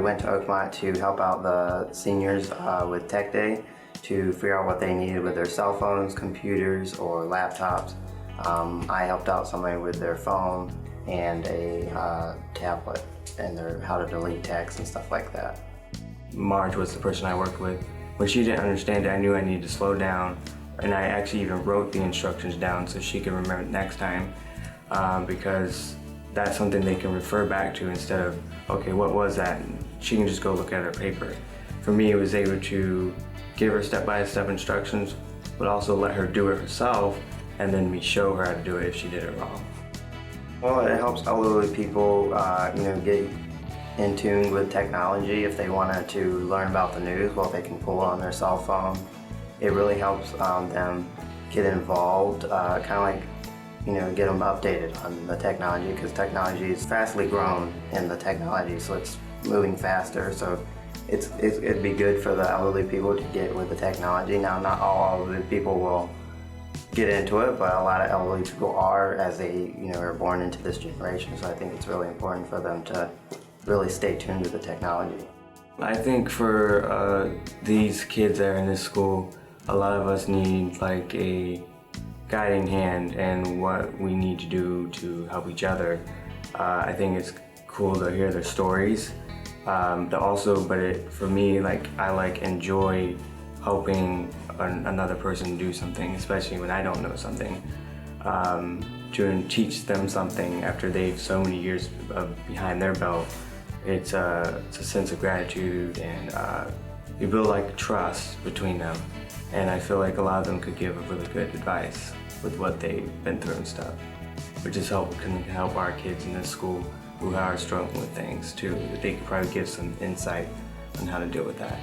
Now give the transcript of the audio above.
went to Oakmont to help out the seniors with Tech Day to figure out what they needed with their cell phones, computers, or laptops. I helped out somebody with their phone and a tablet and how to delete text and stuff like that. Marge was the person I worked with. When she didn't understand it, I knew I needed to slow down, and I actually even wrote the instructions down so she could remember it next time, because that's something they can refer back to instead of, okay, what was that? And she can just go look at her paper. For me, it was able to give her step-by-step instructions, but also let her do it herself, and then me show her how to do it if she did it wrong. Well, it helps elderly people, get in tune with technology. If they wanted to learn about the news, well, they can pull it on their cell phone. It really helps them get involved, kind of like, get them updated on the technology, because technology is fastly grown in the technology, so it's moving faster. So it'd be good for the elderly people to get with the technology. Now, not all elderly people will get into it, but a lot of elderly people are, as they are born into this generation. So I think it's really important for them to really stay tuned with the technology. I think for these kids that are in this school, a lot of us need like a guiding hand and what we need to do to help each other. I think it's cool to hear their stories. For me, I enjoy helping another person do something, especially when I don't know something. To teach them something after they've so many years behind their belt, it's a sense of gratitude, and you build trust between them. And I feel like a lot of them could give a really good advice with what they've been through and stuff, which can help our kids in this school who are struggling with things too. They could probably give some insight on how to deal with that.